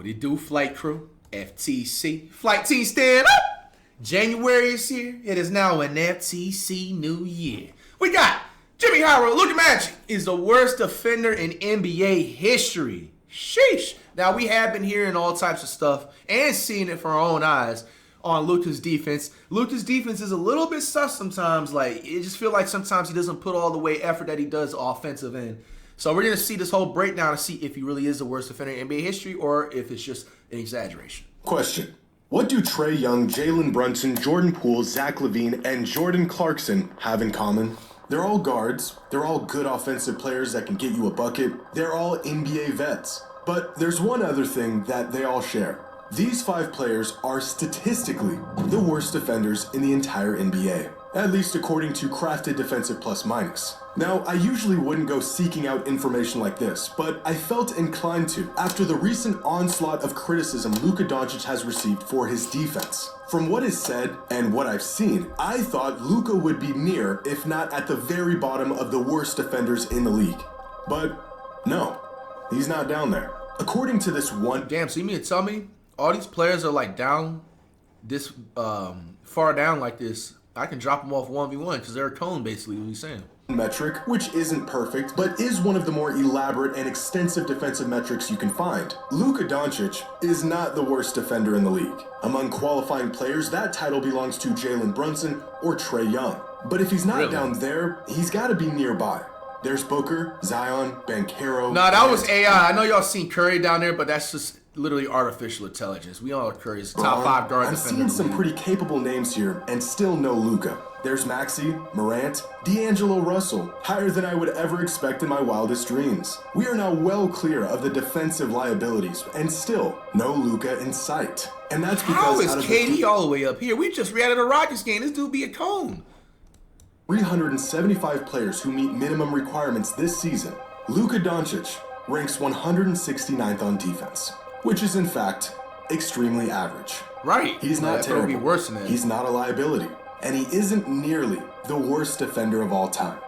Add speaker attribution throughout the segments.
Speaker 1: What it do, flight crew? FTC. Flight team stand up! January is here. It is now an FTC new year. We got JxmyHighroller. Luka Magic is the worst defender in NBA history. Sheesh. Now, we have been hearing all types of stuff and seeing it for our own eyes on Luka's defense. Luka's defense is a little bit sus sometimes. Like, it just feels like sometimes he doesn't put all the way effort that he does offensive end. So we're going to see this whole breakdown to see if he really is the worst defender in NBA history or if it's just an exaggeration.
Speaker 2: Question. What do Trae Young, Jalen Brunson, Jordan Poole, Zach LaVine, and Jordan Clarkson have in common? They're all guards. They're all good offensive players that can get you a bucket. They're all NBA vets. But there's one other thing that they all share. These 5 players are statistically the worst defenders in the entire NBA, at least according to Crafted Defensive Plus Minus. Now, I usually wouldn't go seeking out information like this, but I felt inclined to after the recent onslaught of criticism Luka Doncic has received for his defense. From what is said and what I've seen, I thought Luka would be near, if not at the very bottom of the worst defenders in the league. But no, he's not down there. According to this one...
Speaker 1: Damn, so you mean to tell me all these players are like down this far down like this? I can drop them off 1v1 because they're a cone, basically, what he's saying.
Speaker 2: Metric, which isn't perfect, but is one of the more elaborate and extensive defensive metrics you can find. Luka Doncic is not the worst defender in the league. Among qualifying players, that title belongs to Jalen Brunson or Trae Young. But if he's not down there, he's got to be nearby. There's Booker, Zion, Banchero.
Speaker 1: Nah, that was AI. I know y'all seen Curry down there, but that's just literally artificial intelligence. We all know Curry's top 5 guard
Speaker 2: I'm
Speaker 1: defender.
Speaker 2: seeing some pretty capable names here, and still no Luka. There's Maxey, Morant, D'Angelo Russell, higher than I would ever expect in my wildest dreams. We are now well clear of the defensive liabilities, and still no Luka in sight. And that's because
Speaker 1: how is KD all the way up here? We just reacted a Rockets game. This dude be a cone.
Speaker 2: 375 players who meet minimum requirements this season, Luka Doncic ranks 169th on defense, which is in fact extremely average.
Speaker 1: Right.
Speaker 2: He's not terrible.
Speaker 1: Be worse than that.
Speaker 2: He's not a liability, and he isn't nearly the worst defender of all time.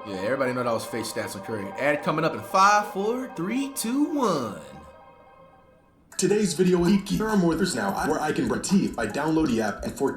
Speaker 1: Yeah, everybody know that was fake stats on Curry. Ad coming up in 5, 4, 3, 2, 1.
Speaker 2: Today's video is there are more there's now where I can bring teeth by download the app and for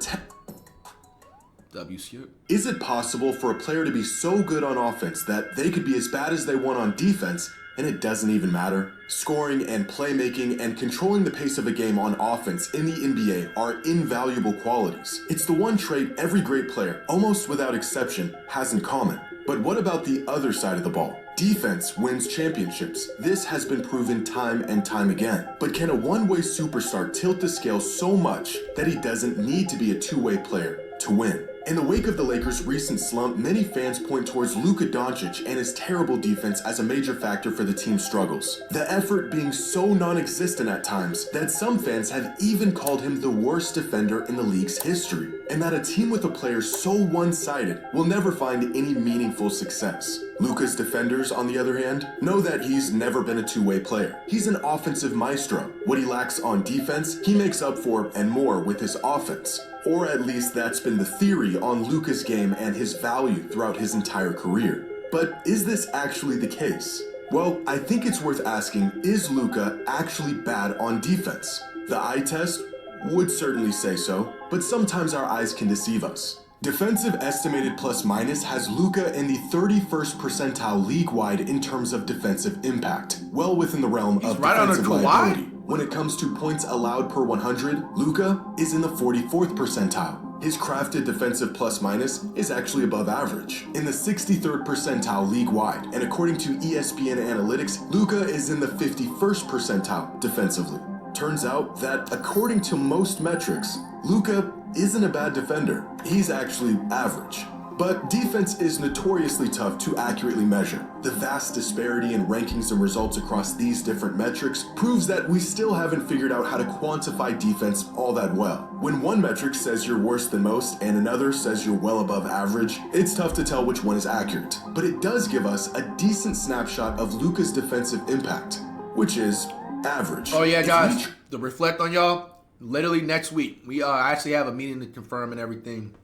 Speaker 1: WCU.
Speaker 2: Is it possible for a player to be so good on offense that they could be as bad as they want on defense and it doesn't even matter? Scoring and playmaking and controlling the pace of a game on offense in the NBA are invaluable qualities. It's the one trait every great player, almost without exception, has in common. But what about the other side of the ball? Defense wins championships. This has been proven time and time again. But can a one-way superstar tilt the scale so much that he doesn't need to be a two-way player to win? In the wake of the Lakers' recent slump, many fans point towards Luka Doncic and his terrible defense as a major factor for the team's struggles. The effort being so non-existent at times that some fans have even called him the worst defender in the league's history, and that a team with a player so one-sided will never find any meaningful success. Luka's defenders, on the other hand, know that he's never been a two-way player. He's an offensive maestro. What he lacks on defense, he makes up for and more with his offense. Or at least that's been the theory on Luka's game and his value throughout his entire career. But is this actually the case? Well, I think it's worth asking, is Luka actually bad on defense? The eye test would certainly say so, but sometimes our eyes can deceive us. Defensive estimated plus minus has Luka in the 31st percentile league-wide in terms of defensive impact, well within the realm of defensive liability. When it comes to points allowed per 100, Luka is in the 44th percentile. His crafted defensive plus minus is actually above average, in the 63rd percentile league-wide, and according to ESPN Analytics, Luka is in the 51st percentile defensively. Turns out that according to most metrics, Luka isn't a bad defender. He's actually average. But defense is notoriously tough to accurately measure. The vast disparity in rankings and results across these different metrics proves that we still haven't figured out how to quantify defense all that well. When one metric says you're worse than most and another says you're well above average, it's tough to tell which one is accurate. But it does give us a decent snapshot of Luka's defensive impact, which is average.
Speaker 1: Oh yeah, guys, to reflect on y'all, literally next week, we actually have a meeting to confirm and everything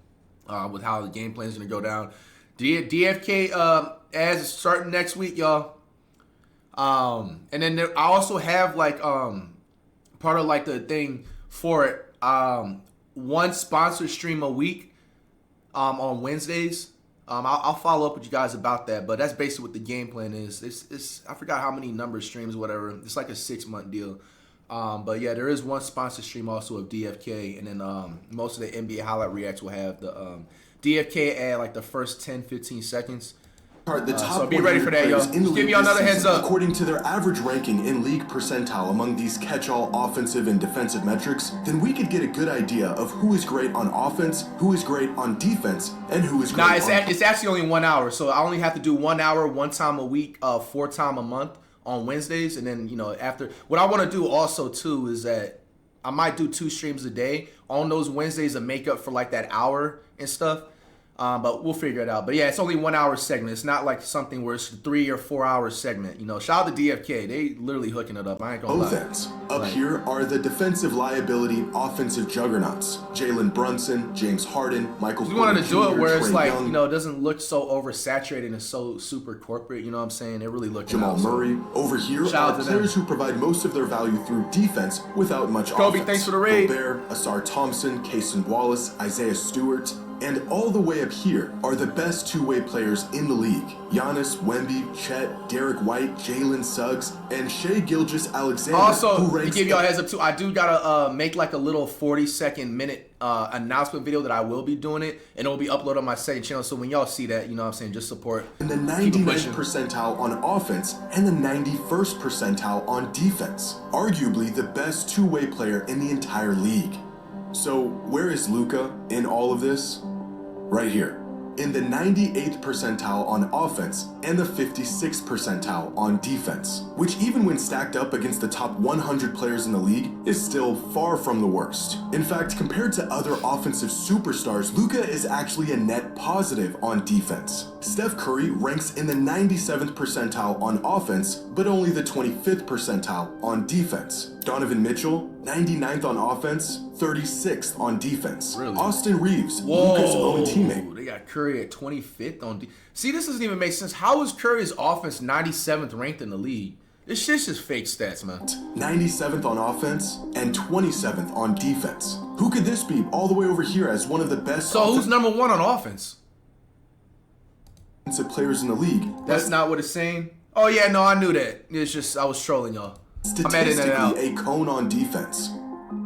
Speaker 1: with how the game plan is going to go down. DFK as starting next week, y'all. And then I also have like part of like the thing for it, one sponsored stream a week on Wednesdays. I'll follow up with you guys about that, but that's basically what the game plan is. It's I forgot how many number of streams, whatever. It's like a 6-month deal. But yeah, there is one sponsored stream also of DFK, and then most of the NBA highlight reacts will have the DFK at like the first 10-15 seconds.
Speaker 2: The top
Speaker 1: So be ready for that, yo.
Speaker 2: players in the
Speaker 1: Just give
Speaker 2: league
Speaker 1: you another
Speaker 2: this
Speaker 1: heads
Speaker 2: season,
Speaker 1: up.
Speaker 2: according to their average ranking in league percentile among these catch-all offensive and defensive metrics, then we could get a good idea of who is great on offense, who is great on defense, and who is great
Speaker 1: Nah,
Speaker 2: on...
Speaker 1: it's actually only 1 hour, so I only have to do 1 hour, 1 time a week, 4 times a month on Wednesdays, and then, you know, after... What I want to do also, too, is that I might do 2 streams a day on those Wednesdays to make up for, like, that hour and stuff. But we'll figure it out. But yeah, it's only 1 hour segment. It's not like something where it's a 3 or 4 hour segment. You know, shout out to DFK. They literally hooking it up. I ain't gonna lie.
Speaker 2: Both ends. Up here are the defensive liability offensive juggernauts. Jalen Brunson, James Harden, Michael
Speaker 1: We wanted to do it
Speaker 2: Porter
Speaker 1: where
Speaker 2: Jr.,
Speaker 1: it's
Speaker 2: Trae
Speaker 1: like,
Speaker 2: Young,
Speaker 1: you know, it doesn't look so oversaturated and so super corporate. You know what I'm saying? They're really looking
Speaker 2: Jamal
Speaker 1: out, so.
Speaker 2: Murray. Over here
Speaker 1: Shout out
Speaker 2: are
Speaker 1: to them.
Speaker 2: players who provide most of their value through defense without much
Speaker 1: Kobe,
Speaker 2: offense.
Speaker 1: thanks for the raid.
Speaker 2: Gobert, Asar Thompson, Cason Wallace, Isaiah Stewart, and all the way up here are the best two-way players in the league. Giannis, Wemby, Chet, Derek White, Jalen Suggs, and Shai Gilgeous-Alexander.
Speaker 1: Also,
Speaker 2: who
Speaker 1: to
Speaker 2: ranks
Speaker 1: give y'all a heads up too, I do gotta make like a little 40-second minute announcement video that I will be doing it, and it will be uploaded on my second channel. So when y'all see that, you know what I'm saying, just support.
Speaker 2: in the
Speaker 1: Keep it
Speaker 2: 99th
Speaker 1: pushing.
Speaker 2: percentile on offense and the 91st percentile on defense. Arguably the best two-way player in the entire league. So where is Luka in all of this? Right here. In the 98th percentile on offense and the 56th percentile on defense, which even when stacked up against the top 100 players in the league is still far from the worst. In fact, compared to other offensive superstars, Luka is actually a net positive on defense. Steph Curry ranks in the 97th percentile on offense, but only the 25th percentile on defense. Donovan Mitchell, 99th on offense, 36th on defense.
Speaker 1: Really?
Speaker 2: Austin Reeves, Luka's own teammate.
Speaker 1: They got Curry at 25th on See, this doesn't even make sense. How is Curry's offense 97th ranked in the league? This shit's just fake stats, man.
Speaker 2: 97th on offense and 27th on defense. Who could this be all the way over here as one of the best
Speaker 1: So who's number 1 on offense?
Speaker 2: offensive players in the league?
Speaker 1: That's not what it's saying. Oh yeah, no, I knew that. It's just I was trolling y'all. I'm editing it out.
Speaker 2: Statistically, a cone on defense.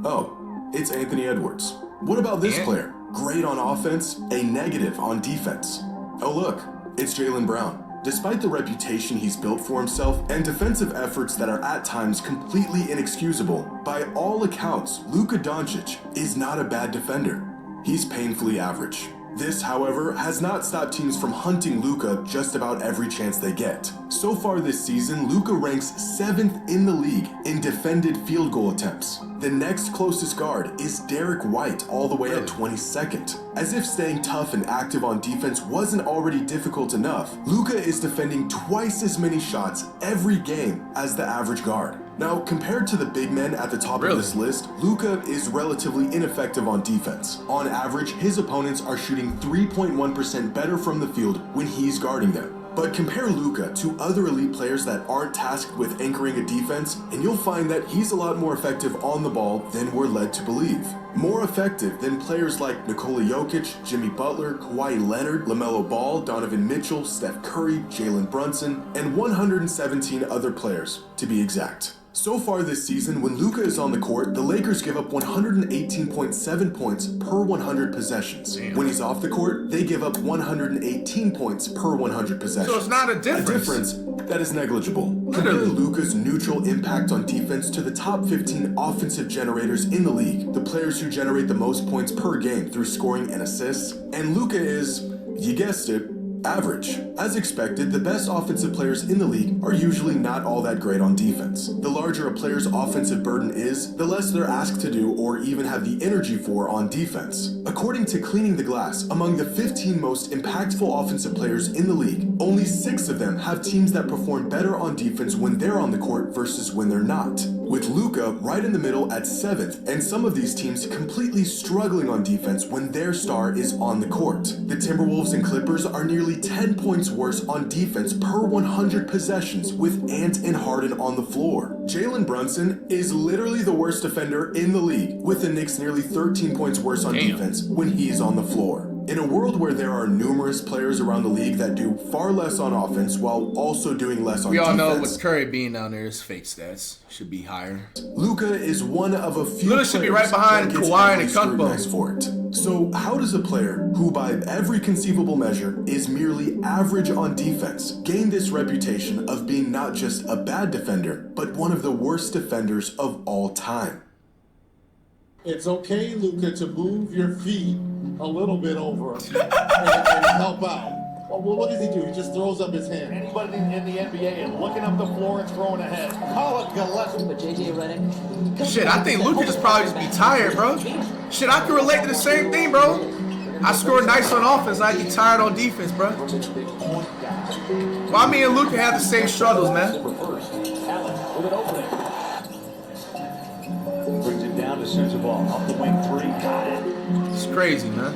Speaker 2: Oh, it's Anthony Edwards. What about this player? Great on offense, a negative on defense. Oh look, it's Jaylen Brown. Despite the reputation he's built for himself and defensive efforts that are at times completely inexcusable, by all accounts, Luka Doncic is not a bad defender. He's painfully average. This, however, has not stopped teams from hunting Luka just about every chance they get. So far this season, Luka ranks 7th in the league in defended field goal attempts. The next closest guard is Derek White, all the way at 22nd. As if staying tough and active on defense wasn't already difficult enough, Luka is defending twice as many shots every game as the average guard. Now, compared to the big men at the top of this list, Luka is relatively ineffective on defense. On average, his opponents are shooting 3.1% better from the field when he's guarding them. But compare Luka to other elite players that aren't tasked with anchoring a defense, and you'll find that he's a lot more effective on the ball than we're led to believe. More effective than players like Nikola Jokic, Jimmy Butler, Kawhi Leonard, LaMelo Ball, Donovan Mitchell, Steph Curry, Jalen Brunson, and 117 other players, to be exact. So far this season, when Luka is on the court, the Lakers give up 118.7 points per 100 possessions.
Speaker 1: Damn.
Speaker 2: When he's off the court, they give up 118 points per 100 possessions.
Speaker 1: So it's not a difference.
Speaker 2: A difference that is negligible. Compare Luka's neutral impact on defense to the top 15 offensive generators in the league, the players who generate the most points per game through scoring and assists, and Luka is, you guessed it, average. As expected, the best offensive players in the league are usually not all that great on defense. The larger a player's offensive burden is, the less they're asked to do or even have the energy for on defense. According to Cleaning the Glass, among the 15 most impactful offensive players in the league, only 6 of them have teams that perform better on defense when they're on the court versus when they're not. With Luka right in the middle at 7th, and some of these teams completely struggling on defense when their star is on the court. The Timberwolves and Clippers are nearly 10 points worse on defense per 100 possessions with Ant and Harden on the floor. Jalen Brunson is literally the worst defender in the league, with the Knicks nearly 13 points worse on defense when he's on the floor. In a world where there are numerous players around the league that do far less on offense while also doing less on defense.
Speaker 1: We all know with Curry being down there, his fake stats should be higher.
Speaker 2: Luka is one of a few
Speaker 1: Luka should be right behind Kawhi and Kunpo
Speaker 2: for it. So how does a player who by every conceivable measure is merely average on defense gain this reputation of being not just a bad defender, but one of the worst defenders of all time?
Speaker 3: It's okay, Luka, to move your feet a little bit over and help out. Well, what does he do? He just throws up his hand.
Speaker 4: Anybody in the NBA and looking up the floor and throwing ahead. Call it Gillespie.
Speaker 5: But JJ Redick.
Speaker 1: Shit, I think Luka just probably just be tired, bro. Shit, I can relate to the same thing, bro. I score nice on offense, I get tired on defense, bro. Well, me and Luka have the same struggles, man.
Speaker 4: Allen with an opening. Brings it down to center ball. Off the wing 3. Got it.
Speaker 1: It's crazy, man.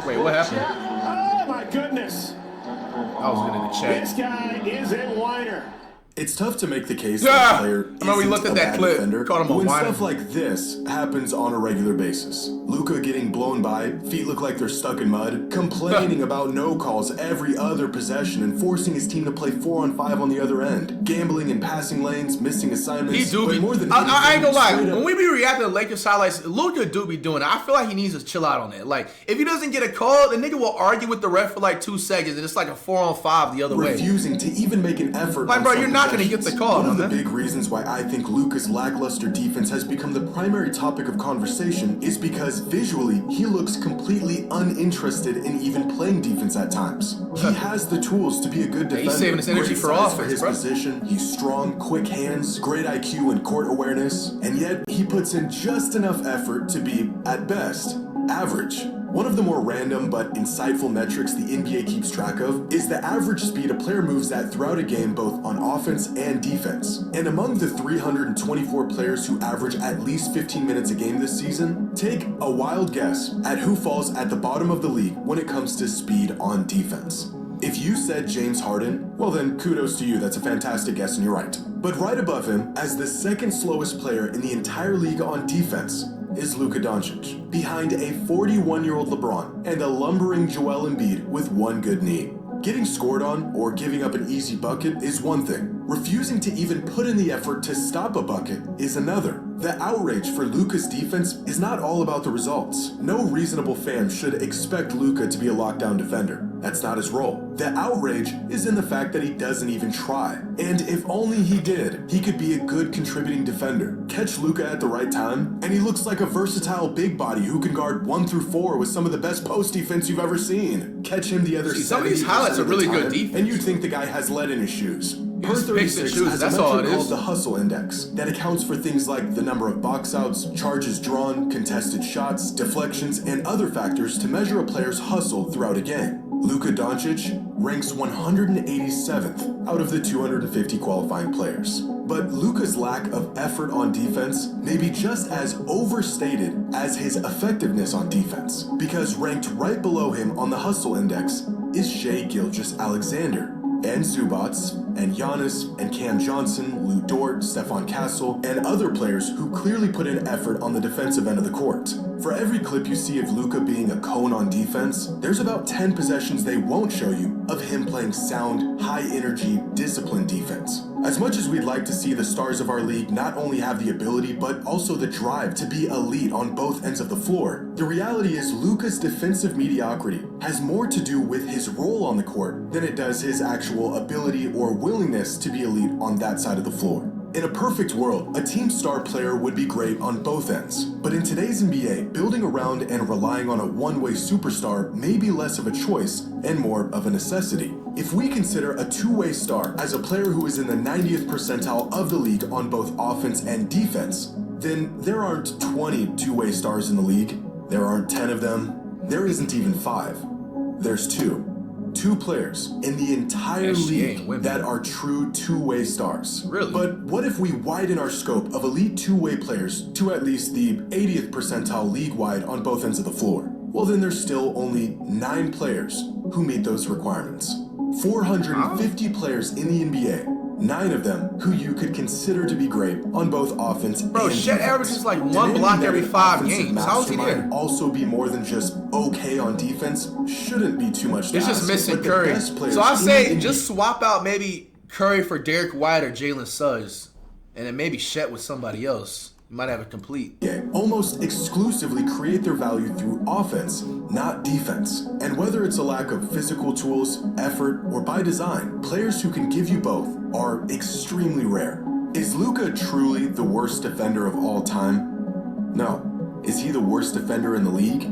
Speaker 1: Wait, what happened?
Speaker 4: Oh my goodness!
Speaker 1: I was getting the check.
Speaker 4: This guy is a whiner.
Speaker 2: It's tough to make the case that a player
Speaker 1: remember we looked at that clip, called him a
Speaker 2: when
Speaker 1: whiner.
Speaker 2: stuff like this happens on a regular basis. Luka getting blown by, feet look like they're stuck in mud, complaining about no calls every other possession and forcing his team to play 4-on-5 on the other end, gambling in passing lanes, missing assignments.
Speaker 1: He do be.
Speaker 2: More than
Speaker 1: I ain't gonna lie.
Speaker 2: straight up-
Speaker 1: When we be reacting to Lakers highlights, Luka do be doing it. I feel like he needs to chill out on that. Like, if he doesn't get a call, the nigga will argue with the ref for like 2 seconds, and it's like a 4-on-5 the other way.
Speaker 2: refusing to even make an effort.
Speaker 1: Like,
Speaker 2: on
Speaker 1: bro,
Speaker 2: some
Speaker 1: you're not gonna get the
Speaker 2: possessions.
Speaker 1: call,
Speaker 2: One of the
Speaker 1: man.
Speaker 2: big reasons why I think Luka's lackluster defense has become the primary topic of conversation is because visually he looks completely uninterested in even playing defense at times. He has the tools to be a good defender.
Speaker 1: he's saving his energy
Speaker 2: Great
Speaker 1: for
Speaker 2: size
Speaker 1: offense,
Speaker 2: his
Speaker 1: bro.
Speaker 2: position. He's strong, quick hands, great IQ and court awareness, and yet he puts in just enough effort to be, at best, average. One of the more random but insightful metrics the NBA keeps track of is the average speed a player moves at throughout a game both on offense and defense. And among the 324 players who average at least 15 minutes a game this season, take a wild guess at who falls at the bottom of the league when it comes to speed on defense. If you said James Harden, well then kudos to you, that's a fantastic guess and you're right. But right above him, as the second slowest player in the entire league on defense, is Luka Doncic, behind a 41-year-old LeBron and a lumbering Joel Embiid with one good knee. Getting scored on or giving up an easy bucket is one thing. Refusing to even put in the effort to stop a bucket is another. The outrage for Luka's defense is not all about the results. No reasonable fan should expect Luka to be a lockdown defender. That's not his role. The outrage is in the fact that he doesn't even try. And if only he did, he could be a good contributing defender. Catch Luka at the right time, and he looks like a versatile big body who can guard 1 through 4 with some of the best post defense you've ever seen. Catch him the other 70%
Speaker 1: some of these highlights are really good defense.
Speaker 2: and you'd think the guy has lead in his shoes. Per
Speaker 1: just picks and
Speaker 2: 36
Speaker 1: chooses,
Speaker 2: has
Speaker 1: that's
Speaker 2: a
Speaker 1: all
Speaker 2: metric
Speaker 1: it is.
Speaker 2: called the hustle index that accounts for things like the number of box outs, charges drawn, contested shots, deflections, and other factors to measure a player's hustle throughout a game. Luka Doncic ranks 187th out of the 250 qualifying players. But Luka's lack of effort on defense may be just as overstated as his effectiveness on defense, because ranked right below him on the hustle index is Shai Gilgeous-Alexander, and Zubats, and Giannis, and Cam Johnson, Lou Dort, Stephon Castle, and other players who clearly put in effort on the defensive end of the court. For every clip you see of Luka being a cone on defense, there's about 10 possessions they won't show you of him playing sound, high-energy, disciplined defense. As much as we'd like to see the stars of our league not only have the ability, but also the drive to be elite on both ends of the floor, the reality is Luka's defensive mediocrity has more to do with his role on the court than it does his actual ability or willingness to be elite on that side of the floor. In a perfect world, a team star player would be great on both ends. But in today's NBA, building around and relying on a one-way superstar may be less of a choice and more of a necessity. If we consider a two-way star as a player who is in the 90th percentile of the league on both offense and defense, then there aren't 20 two-way stars in the league. There aren't 10 of them. There isn't even 5. There's 2. 2 players in the entire league that are true two-way stars.
Speaker 1: Really?
Speaker 2: But what if we widen our scope of elite two-way players to at least the 80th percentile league-wide on both ends of the floor? Well, then there's still only 9 players who meet those requirements. 450 players in the NBA, 9 of them who you could consider to be great on both offense and defense.
Speaker 1: Shed averages like 1 block every 5 games. How's he there?
Speaker 2: Also be more than just okay on defense shouldn't be too much to
Speaker 1: It's
Speaker 2: ask.
Speaker 1: just missing Curry. So I say just swap out maybe Curry for Derek White or Jalen Suggs, and then maybe Chet with somebody else. You might have a complete.
Speaker 2: Almost exclusively create their value through offense, not defense. And whether it's a lack of physical tools, effort, or by design, players who can give you both are extremely rare. Is Luka truly the worst defender of all time? No. Is he the worst defender in the league?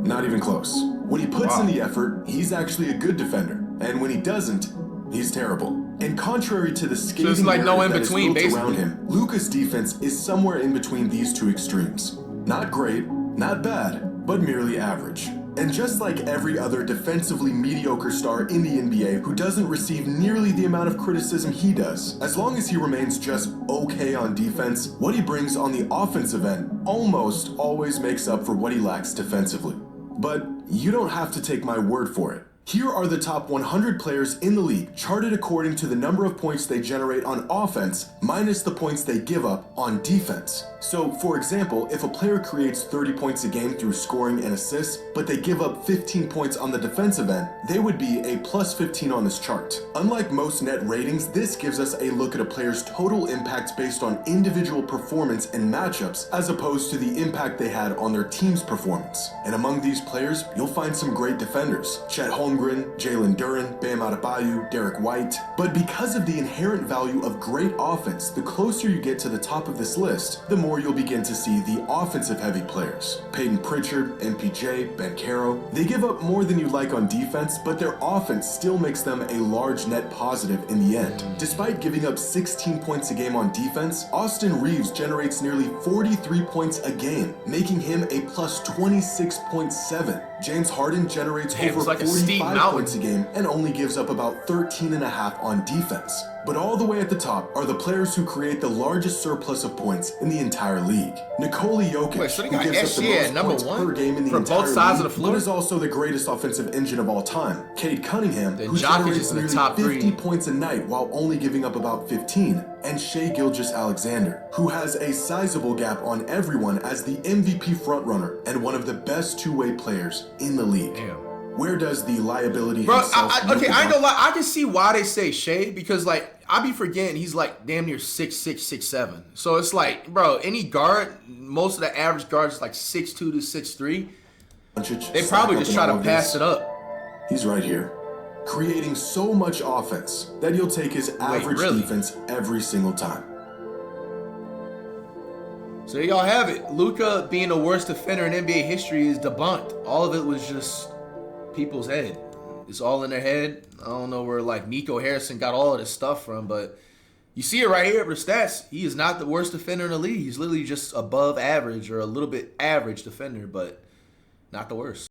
Speaker 2: Not even close. When he puts in the effort, he's actually a good defender. And when he doesn't, he's terrible. And contrary to the scathing narrative that is built around him, Luka's defense is somewhere in between these two extremes. Not great, not bad, but merely average. And just like every other defensively mediocre star in the NBA who doesn't receive nearly the amount of criticism he does, as long as he remains just okay on defense, what he brings on the offensive end almost always makes up for what he lacks defensively. But you don't have to take my word for it. Here are the top 100 players in the league, charted according to the number of points they generate on offense, minus the points they give up on defense. So, for example, if a player creates 30 points a game through scoring and assists, but they give up 15 points on the defensive end, they would be a plus 15 on this chart. Unlike most net ratings, this gives us a look at a player's total impact based on individual performance and matchups, as opposed to the impact they had on their team's performance. And among these players, you'll find some great defenders. Chet Holmgren, Jalen Duren, Bam Adebayo, Derek White. But because of the inherent value of great offense, the closer you get to the top of this list, the more you'll begin to see the offensive-heavy players. Peyton Pritchard, MPJ, Banchero. They give up more than you like on defense, but their offense still makes them a large net positive in the end. Despite giving up 16 points a game on defense, Austin Reeves generates nearly 43 points a game, making him a plus 26.7. James Harden generates over 45 points a game and only gives up about 13.5 on defense. But all the way at the top are the players who create the largest surplus of points in the entire league. Nikola Jokic, who gives up the most points per game in the entire league, but is also the greatest offensive engine of all time. Cade Cunningham, who generates nearly 50 points a night while only giving up about 15. And Shai Gilgeous-Alexander, who has a sizable gap on everyone as the MVP frontrunner and one of the best two-way players in the league. Where does the liability himself
Speaker 1: I ain't gonna lie. I can see why they say Shai, because like I be forgetting he's like damn near 6'6", 6'7". So it's like, bro, any guard, most of the average guards is like 6'2" to 6'3". They probably just try to pass it up.
Speaker 2: He's right here, creating so much offense that he'll take his average defense every single time.
Speaker 1: So there y'all have it. Luka being the worst defender in NBA history is debunked. All of it was just people's head. It's all in their head. I don't know where like Nico Harrison got all of this stuff from, but you see it right here for stats. He is not the worst defender in the league. He's literally just above average or a little bit average defender, but not the worst.